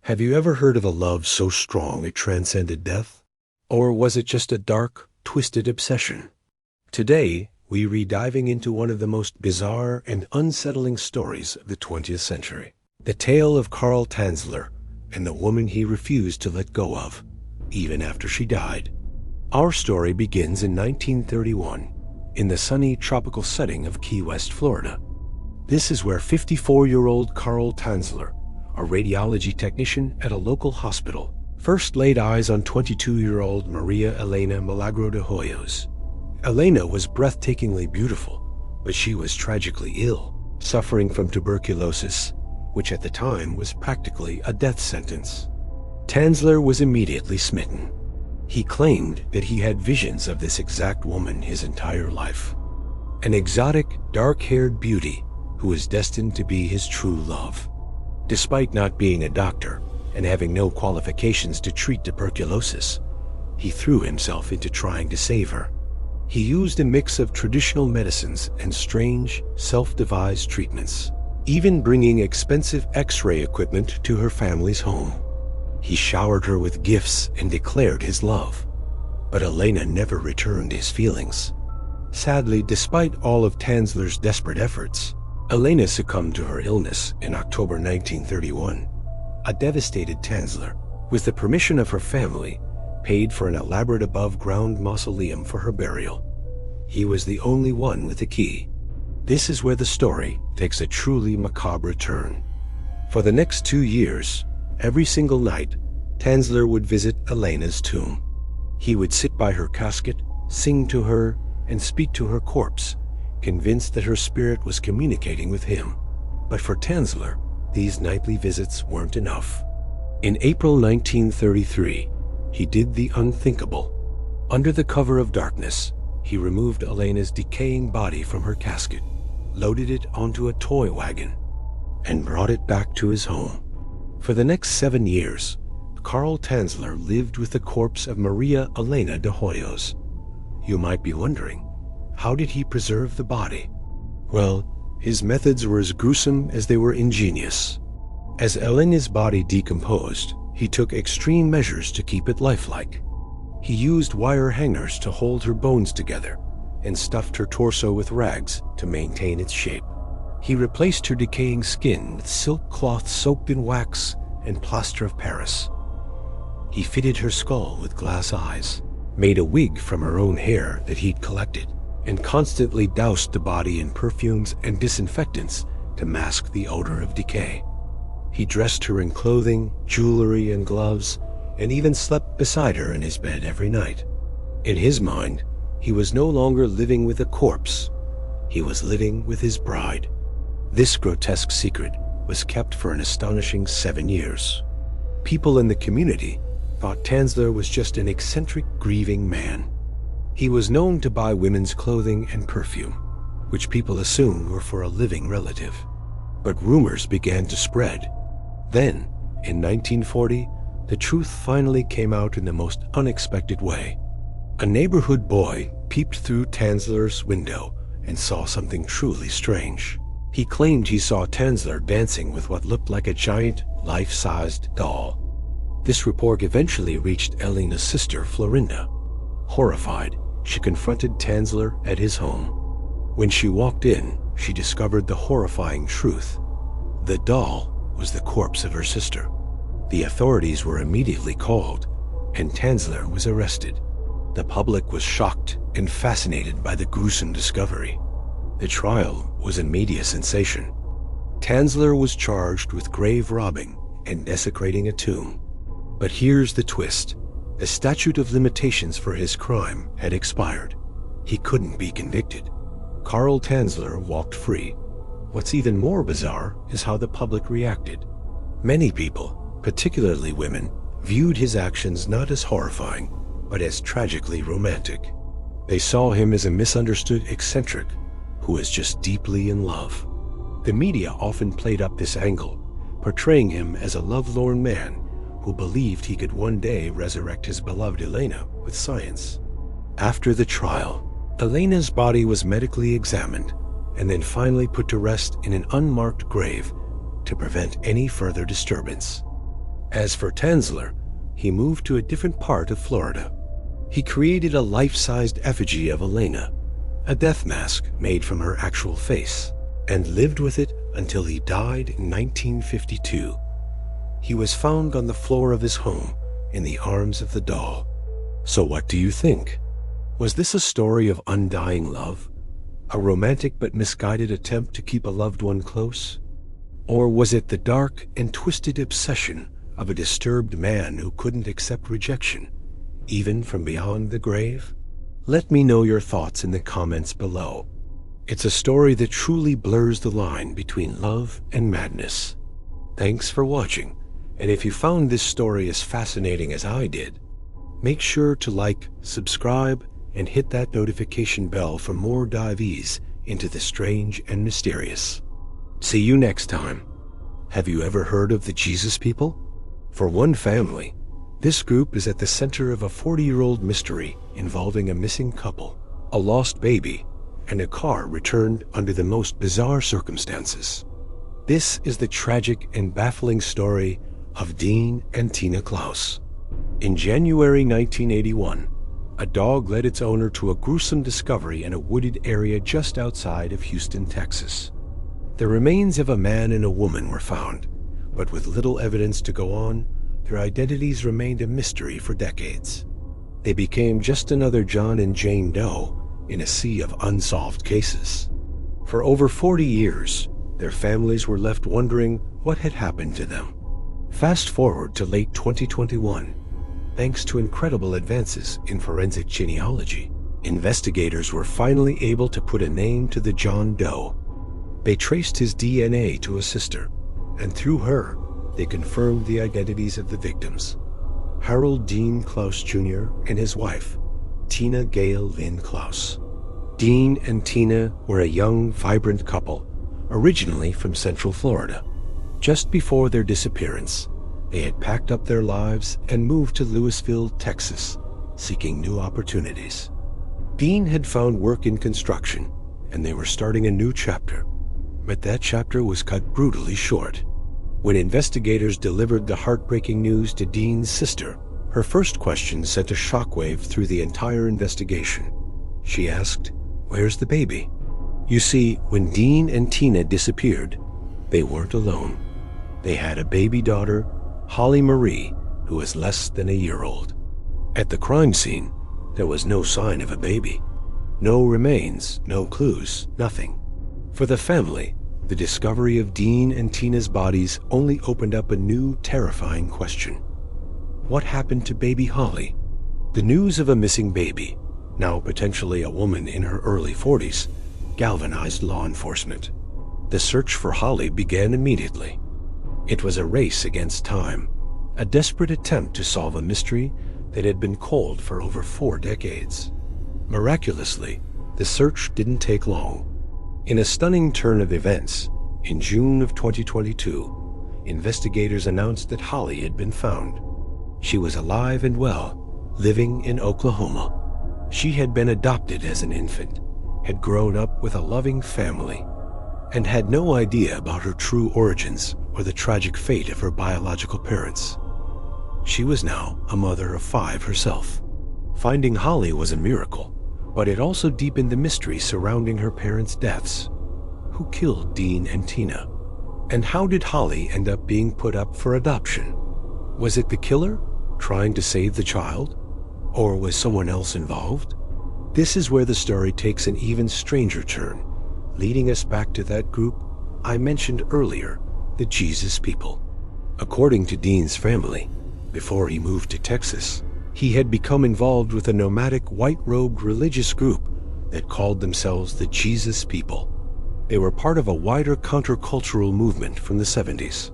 Have you ever heard of a love so strong it transcended death? Or was it just a dark, twisted obsession? Today, we re-diving into one of the most bizarre and unsettling stories of the 20th century. The tale of Karl Tanzler and the woman he refused to let go of, even after she died. Our story begins in 1931, in the sunny tropical setting of Key West, Florida. This is where 54-year-old Karl Tanzler, a radiology technician at a local hospital, first laid eyes on 22-year-old Maria Elena Milagro de Hoyos. Elena was breathtakingly beautiful, but she was tragically ill, suffering from tuberculosis, which at the time was practically a death sentence. Tanzler was immediately smitten. He claimed that he had visions of this exact woman his entire life. An exotic, dark-haired beauty who was destined to be his true love. Despite not being a doctor and having no qualifications to treat tuberculosis, he threw himself into trying to save her. He used a mix of traditional medicines and strange, self-devised treatments, even bringing expensive X-ray equipment to her family's home. He showered her with gifts and declared his love, but Elena never returned his feelings. Sadly, despite all of Tanzler's desperate efforts, Elena succumbed to her illness in October 1931. A devastated Tanzler, with the permission of her family, paid for an elaborate above-ground mausoleum for her burial. He was the only one with the key. This is where the story takes a truly macabre turn. For the next 2 years, every single night, Tanzler would visit Elena's tomb. He would sit by her casket, sing to her, and speak to her corpse, convinced that her spirit was communicating with him. But for Tanzler, these nightly visits weren't enough. In April 1933, he did the unthinkable. Under the cover of darkness, he removed Elena's decaying body from her casket, loaded it onto a toy wagon, and brought it back to his home. For the next 7 years, Karl Tanzler lived with the corpse of Maria Elena de Hoyos. You might be wondering, how did he preserve the body? Well, his methods were as gruesome as they were ingenious. As Elena's body decomposed, he took extreme measures to keep it lifelike. He used wire hangers to hold her bones together and stuffed her torso with rags to maintain its shape. He replaced her decaying skin with silk cloth soaked in wax and plaster of Paris. He fitted her skull with glass eyes, made a wig from her own hair that he'd collected, and constantly doused the body in perfumes and disinfectants to mask the odor of decay. He dressed her in clothing, jewelry, and gloves, and even slept beside her in his bed every night. In his mind, he was no longer living with a corpse. He was living with his bride. This grotesque secret was kept for an astonishing 7 years. People in the community thought Tanzler was just an eccentric, grieving man. He was known to buy women's clothing and perfume, which people assumed were for a living relative. But rumors began to spread. Then, in 1940, the truth finally came out in the most unexpected way. A neighborhood boy peeped through Tanzler's window and saw something truly strange. He claimed he saw Tanzler dancing with what looked like a giant, life-sized doll. This report eventually reached Elena's sister, Florinda. Horrified, she confronted Tanzler at his home. When she walked in, she discovered the horrifying truth. The doll was the corpse of her sister. The authorities were immediately called, and Tanzler was arrested. The public was shocked and fascinated by the gruesome discovery. The trial was a media sensation. Tanzler was charged with grave robbing and desecrating a tomb. But here's the twist. The statute of limitations for his crime had expired. He couldn't be convicted. Karl Tanzler walked free. What's even more bizarre is how the public reacted. Many people, particularly women, viewed his actions not as horrifying, but as tragically romantic. They saw him as a misunderstood eccentric who was just deeply in love. The media often played up this angle, portraying him as a lovelorn man who believed he could one day resurrect his beloved Elena with science. After the trial, Elena's body was medically examined and then finally put to rest in an unmarked grave to prevent any further disturbance. As for Tanzler, he moved to a different part of Florida. He created a life-sized effigy of Elena, a death mask made from her actual face, and lived with it until he died in 1952. He was found on the floor of his home in the arms of the doll. So what do you think? Was this a story of undying love? A romantic but misguided attempt to keep a loved one close? Or was it the dark and twisted obsession of a disturbed man who couldn't accept rejection, even from beyond the grave? Let me know your thoughts in the comments below. It's a story that truly blurs the line between love and madness. Thanks for watching, and if you found this story as fascinating as I did, make sure to like, subscribe, and hit that notification bell for more dives into the strange and mysterious. See you next time. Have you ever heard of the Jesus People? For one family, this group is at the center of a 40-year-old mystery involving a missing couple, a lost baby, and a car returned under the most bizarre circumstances. This is the tragic and baffling story of Dean and Tina Clouse. In January 1981, a dog led its owner to a gruesome discovery in a wooded area just outside of Houston, Texas. The remains of a man and a woman were found, but with little evidence to go on, their identities remained a mystery for decades. They became just another John and Jane Doe in a sea of unsolved cases. For over 40 years, their families were left wondering what had happened to them. Fast forward to late 2021. Thanks to incredible advances in forensic genealogy, investigators were finally able to put a name to the John Doe. They traced his DNA to a sister, and through her, they confirmed the identities of the victims: Harold Dean Clouse Jr. and his wife, Tina Gail Lynn Clouse. Dean and Tina were a young, vibrant couple, originally from Central Florida. Just before their disappearance, they had packed up their lives and moved to Lewisville, Texas, seeking new opportunities. Dean had found work in construction, and they were starting a new chapter. But that chapter was cut brutally short. When investigators delivered the heartbreaking news to Dean's sister, her first question sent a shockwave through the entire investigation. She asked, "Where's the baby?" You see, when Dean and Tina disappeared, they weren't alone. They had a baby daughter, Holly Marie, who was less than a year old. At the crime scene, there was no sign of a baby. No remains, no clues, nothing. For the family, the discovery of Dean and Tina's bodies only opened up a new, terrifying question. What happened to baby Holly? The news of a missing baby, now potentially a woman in her early 40s, galvanized law enforcement. The search for Holly began immediately. It was a race against time, a desperate attempt to solve a mystery that had been cold for over 4 decades. Miraculously, the search didn't take long. In a stunning turn of events, in June of 2022, investigators announced that Holly had been found. She was alive and well, living in Oklahoma. She had been adopted as an infant, had grown up with a loving family, and had no idea about her true origins or the tragic fate of her biological parents. She was now a mother of 5 herself. Finding Holly was a miracle, but it also deepened the mystery surrounding her parents' deaths. Who killed Dean and Tina? And how did Holly end up being put up for adoption? Was it the killer trying to save the child? Or was someone else involved? This is where the story takes an even stranger turn, leading us back to that group I mentioned earlier, the Jesus People. According to Dean's family, before he moved to Texas, he had become involved with a nomadic white-robed religious group that called themselves the Jesus People. They were part of a wider countercultural movement from the 70s.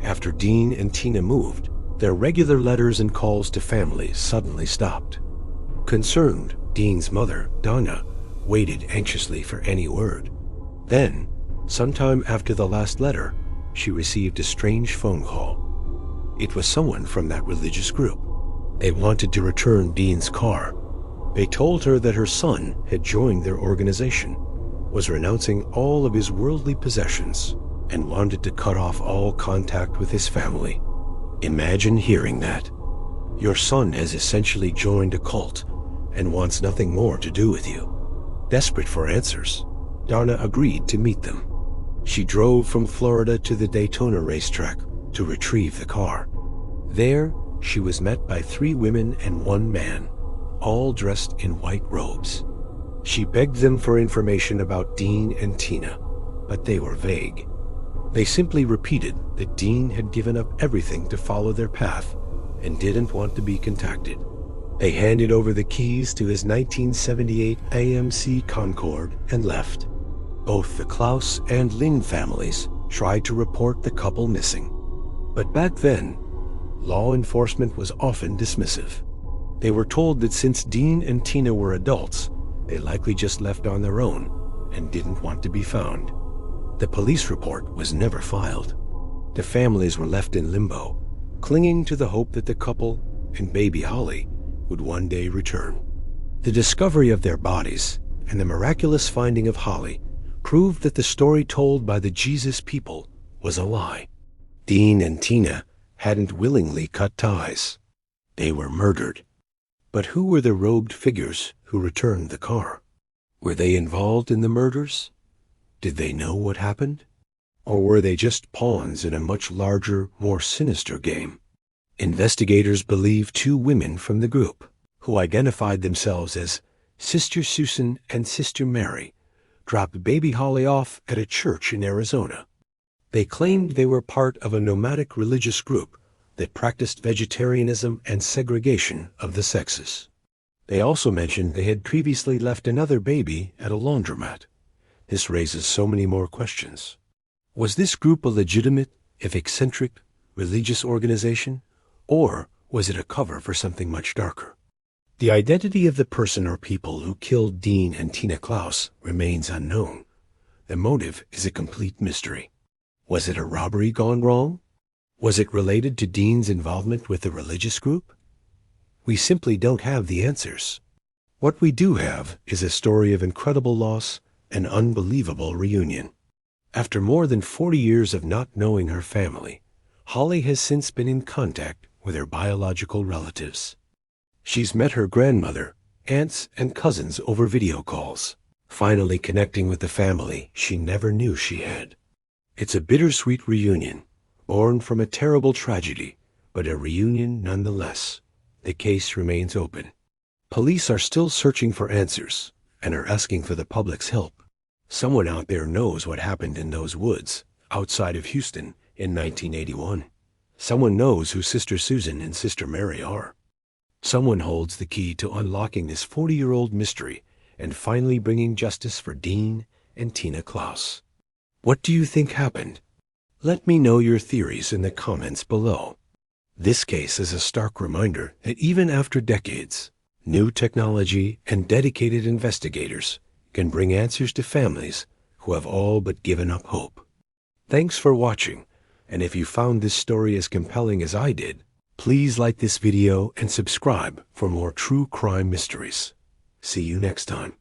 After Dean and Tina moved, their regular letters and calls to families suddenly stopped. Concerned, Dean's mother, Donna, waited anxiously for any word. Then, sometime after the last letter, she received a strange phone call. It was someone from that religious group. They wanted to return Dean's car. They told her that her son had joined their organization, was renouncing all of his worldly possessions, and wanted to cut off all contact with his family. Imagine hearing that. Your son has essentially joined a cult and wants nothing more to do with you. Desperate for answers, Donna agreed to meet them. She drove from Florida to the Daytona racetrack to retrieve the car. There, she was met by 3 women and 1 man, all dressed in white robes. She begged them for information about Dean and Tina, but they were vague. They simply repeated that Dean had given up everything to follow their path and didn't want to be contacted. They handed over the keys to his 1978 AMC Concorde and left. Both the Clouse and Lynn families tried to report the couple missing. But back then, law enforcement was often dismissive. They were told that since Dean and Tina were adults, they likely just left on their own and didn't want to be found. The police report was never filed. The families were left in limbo, clinging to the hope that the couple and baby Holly would one day return. The discovery of their bodies and the miraculous finding of Holly proved that the story told by the Jesus people was a lie. Dean and Tina hadn't willingly cut ties. They were murdered. But who were the robed figures who returned the car? Were they involved in the murders? Did they know what happened? Or were they just pawns in a much larger, more sinister game? Investigators believe 2 women from the group, who identified themselves as Sister Susan and Sister Mary, dropped baby Holly off at a church in Arizona. They claimed they were part of a nomadic religious group that practiced vegetarianism and segregation of the sexes. They also mentioned they had previously left another baby at a laundromat. This raises so many more questions. Was this group a legitimate, if eccentric, religious organization, or was it a cover for something much darker? The identity of the person or people who killed Dean and Tina Clouse remains unknown. The motive is a complete mystery. Was it a robbery gone wrong? Was it related to Dean's involvement with the religious group? We simply don't have the answers. What we do have is a story of incredible loss and unbelievable reunion. After more than 40 years of not knowing her family, Holly has since been in contact with her biological relatives. She's met her grandmother, aunts, and cousins over video calls, finally connecting with the family she never knew she had. It's a bittersweet reunion, born from a terrible tragedy, but a reunion nonetheless. The case remains open. Police are still searching for answers and are asking for the public's help. Someone out there knows what happened in those woods outside of Houston in 1981. Someone knows who Sister Susan and Sister Mary are. Someone holds the key to unlocking this 40-year-old mystery and finally bringing justice for Dean and Tina Clouse. What do you think happened? Let me know your theories in the comments below. This case is a stark reminder that even after decades, new technology and dedicated investigators can bring answers to families who have all but given up hope. Thanks for watching, and if you found this story as compelling as I did, please like this video and subscribe for more true crime mysteries. See you next time.